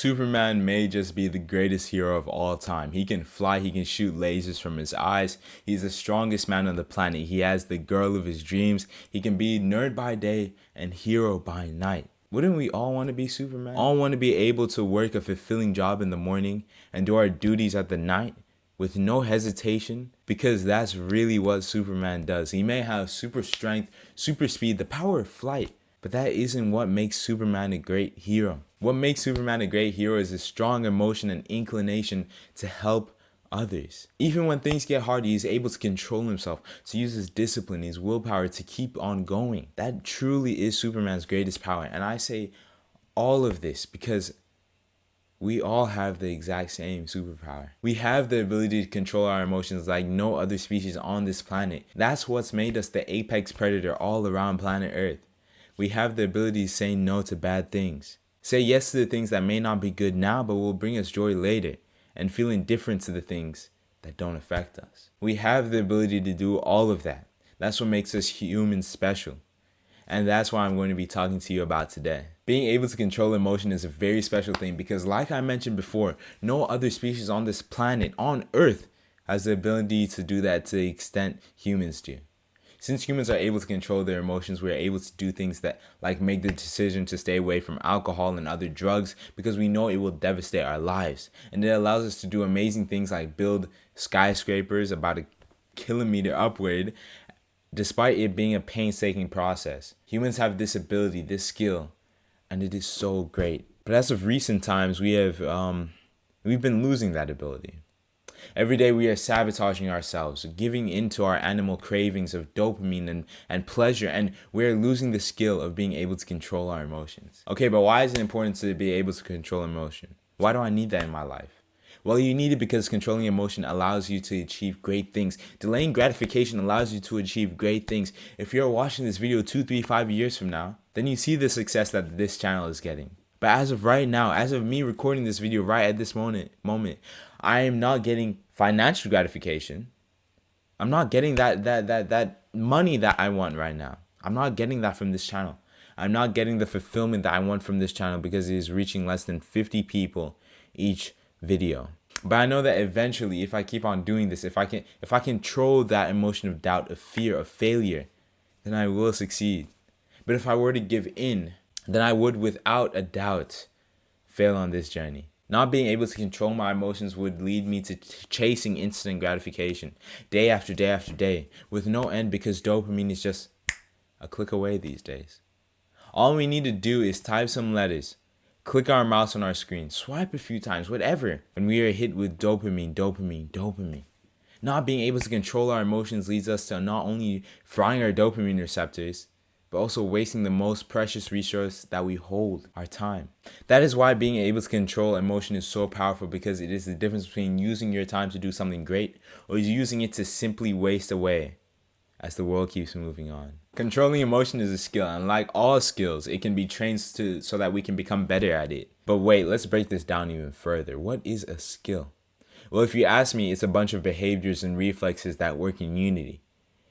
Superman may just be the greatest hero of all time. He can fly, he can shoot lasers from his eyes. He's the strongest man on the planet. He has the girl of his dreams. He can be nerd by day and hero by night. Wouldn't we all want to be Superman? All want to be able to work a fulfilling job in the morning and do our duties at the night with no hesitation, because that's really what Superman does. He may have super strength, super speed, the power of flight, but that isn't what makes Superman a great hero. What makes Superman a great hero is a strong emotion and inclination to help others. Even when things get hard, he is able to control himself, to use his discipline, his willpower to keep on going. That truly is Superman's greatest power. And I say all of this because we all have the exact same superpower. We have the ability to control our emotions like no other species on this planet. That's what's made us the apex predator all around planet Earth. We have the ability to say no to bad things. Say yes to the things that may not be good now but will bring us joy later, and feel indifferent to the things that don't affect us. We have the ability to do all of that. That's what makes us humans special. And that's what I'm going to be talking to you about today. Being able to control emotion is a very special thing because, like I mentioned before, no other species on this planet, on Earth, has the ability to do that to the extent humans do. Since humans are able to control their emotions, we are able to do things that, like, make the decision to stay away from alcohol and other drugs because we know it will devastate our lives. And it allows us to do amazing things like build skyscrapers about a kilometer upward, despite it being a painstaking process. Humans have this ability, this skill, and it is so great. But as of recent times, we've been losing that ability. Every day we are sabotaging ourselves, giving into our animal cravings of dopamine and pleasure, and we're losing the skill of being able to control our emotions. Okay, but why is it important to be able to control emotion? Why do I need that in my life? Well, you need it because controlling emotion allows you to achieve great things. Delaying gratification allows you to achieve great things. If you're watching this video 2, 3, 5 years from now, then you see the success that this channel is getting. But as of right now, as of me recording this video right at this moment, I am not getting financial gratification. I'm not getting that money that I want right now. I'm not getting that from this channel. I'm not getting the fulfillment that I want from this channel because it is reaching less than 50 people each video. But I know that eventually, if I keep on doing this, if I control that emotion of doubt, of fear, of failure, then I will succeed. But if I were to give in, then I would without a doubt fail on this journey. Not being able to control my emotions would lead me to chasing instant gratification day after day after day with no end, because dopamine is just a click away these days. All we need to do is type some letters, click our mouse on our screen, swipe a few times, whatever, and we are hit with dopamine. Not being able to control our emotions leads us to not only frying our dopamine receptors, but also wasting the most precious resource that we hold, our time. That is why being able to control emotion is so powerful, because it is the difference between using your time to do something great or using it to simply waste away as the world keeps moving on. Controlling emotion is a skill, and like all skills, it can be trained so that we can become better at it. But wait, let's break this down even further. What is a skill? Well, if you ask me, it's a bunch of behaviors and reflexes that work in unity.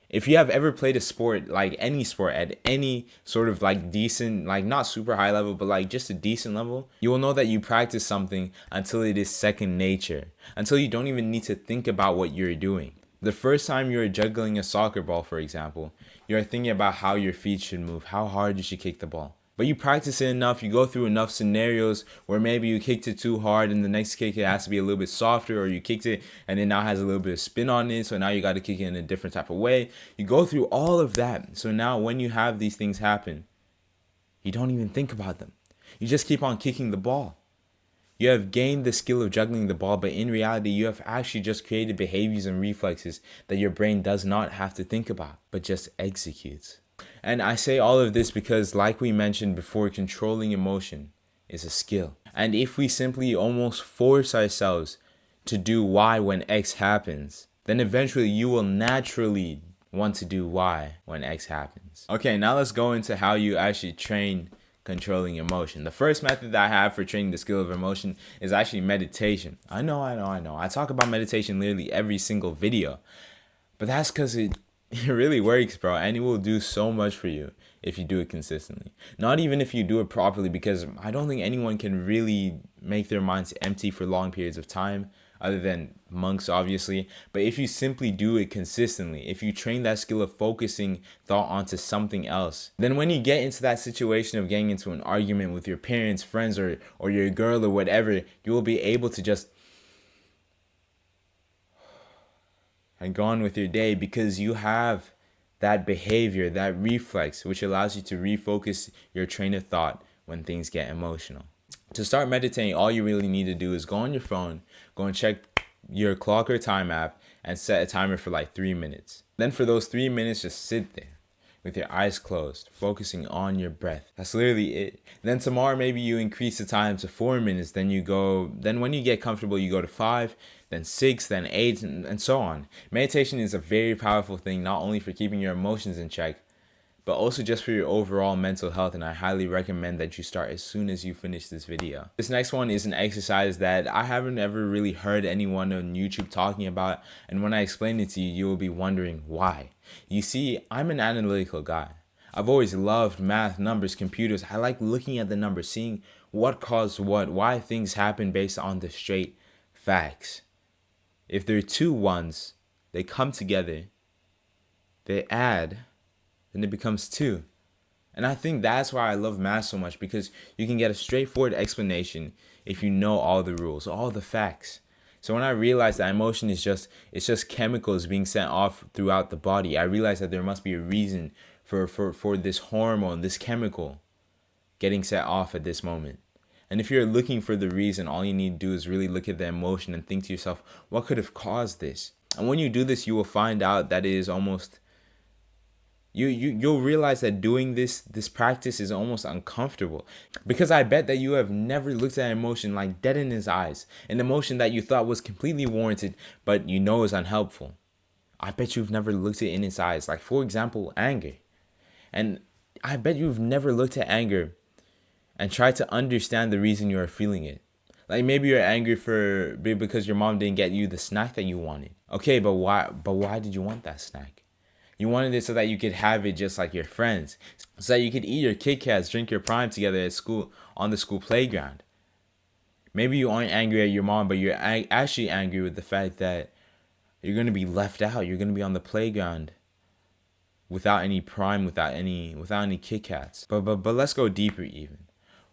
If you have ever played a sport, like any sport at any sort of like decent, like not super high level, but like just a decent level, you will know that you practice something until it is second nature, until you don't even need to think about what you're doing. The first time you're juggling a soccer ball, for example, you're thinking about how your feet should move, how hard you should kick the ball. But you practice it enough, you go through enough scenarios where maybe you kicked it too hard and the next kick it has to be a little bit softer, or you kicked it and it now has a little bit of spin on it, so now you got to kick it in a different type of way. You go through all of that. So now when you have these things happen, you don't even think about them. You just keep on kicking the ball. You have gained the skill of juggling the ball, but in reality, you have actually just created behaviors and reflexes that your brain does not have to think about, but just executes. And I say all of this because, like we mentioned before, controlling emotion is a skill. And if we simply almost force ourselves to do Y when X happens, then eventually you will naturally want to do Y when X happens. Okay, now let's go into how you actually train controlling emotion. The first method that I have for training the skill of emotion is actually meditation. I know. I talk about meditation literally every single video, but that's because it really works, bro, and it will do so much for you. if you do it consistently. Not even if you do it properly, because I don't think anyone can really make their minds empty for long periods of time, other than monks, obviously. But if you simply do it consistently, if you train that skill of focusing thought onto something else, then when you get into that situation of getting into an argument with your parents, friends, or your girl or whatever, you will be able to just and go on with your day, because you have that behavior, that reflex, which allows you to refocus your train of thought when things get emotional. To start meditating, all you really need to do is go on your phone, go and check your clock or time app, and set a timer for like 3 minutes. Then for those 3 minutes, just sit there with your eyes closed, focusing on your breath. That's literally it. Then tomorrow, maybe you increase the time to 4 minutes. Then when you get comfortable, you go to 5, then 6, then 8, and so on. Meditation is a very powerful thing, not only for keeping your emotions in check, but also just for your overall mental health, and I highly recommend that you start as soon as you finish this video. This next one is an exercise that I haven't ever really heard anyone on YouTube talking about, and when I explain it to you, you will be wondering why. You see, I'm an analytical guy. I've always loved math, numbers, computers. I like looking at the numbers, seeing what caused what, why things happen based on the straight facts. If there are two ones, they come together, they add, then it becomes 2. And I think that's why I love math so much, because you can get a straightforward explanation if you know all the rules, all the facts. So when I realized that emotion is just chemicals being sent off throughout the body, I realized that there must be a reason for this hormone, this chemical getting set off at this moment. And if you're looking for the reason, all you need to do is really look at the emotion and think to yourself, what could have caused this? And when you do this, you will find out that it is almost you'll realize that doing this practice is almost uncomfortable, because I bet that you have never looked at an emotion like dead in his eyes, an emotion that you thought was completely warranted but you know is unhelpful. I bet you've never looked it in its eyes, like for example anger. And I bet you've never looked at anger and tried to understand the reason you are feeling it. Like maybe you're angry because your mom didn't get you the snack that you wanted. Okay, but why did you want that snack? You wanted it so that you could have it just like your friends, so that you could eat your Kit Kats, drink your Prime together at school, on the school playground. Maybe you aren't angry at your mom, but you're actually angry with the fact that you're going to be left out. You're going to be on the playground without any Prime, without any Kit Kats. But let's go deeper even.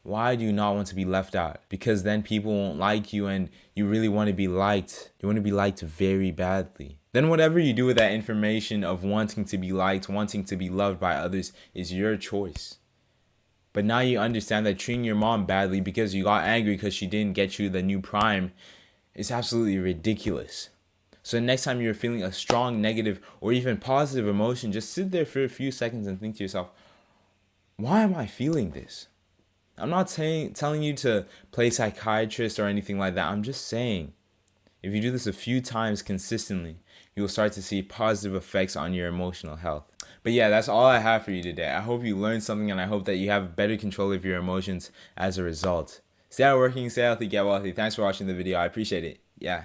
Why do you not want to be left out? Because then people won't like you, and you really want to be liked. You want to be liked very badly. Then whatever you do with that information of wanting to be liked, wanting to be loved by others, is your choice. But now you understand that treating your mom badly because you got angry because she didn't get you the new Prime is absolutely ridiculous. So next time you're feeling a strong negative or even positive emotion, just sit there for a few seconds and think to yourself, why am I feeling this? I'm not telling you to play psychiatrist or anything like that. I'm just saying, if you do this a few times consistently, you will start to see positive effects on your emotional health. But yeah, that's all I have for you today. I hope you learned something, and I hope that you have better control of your emotions as a result. Stay out working, stay healthy, get wealthy. Thanks for watching the video. I appreciate it. Yeah.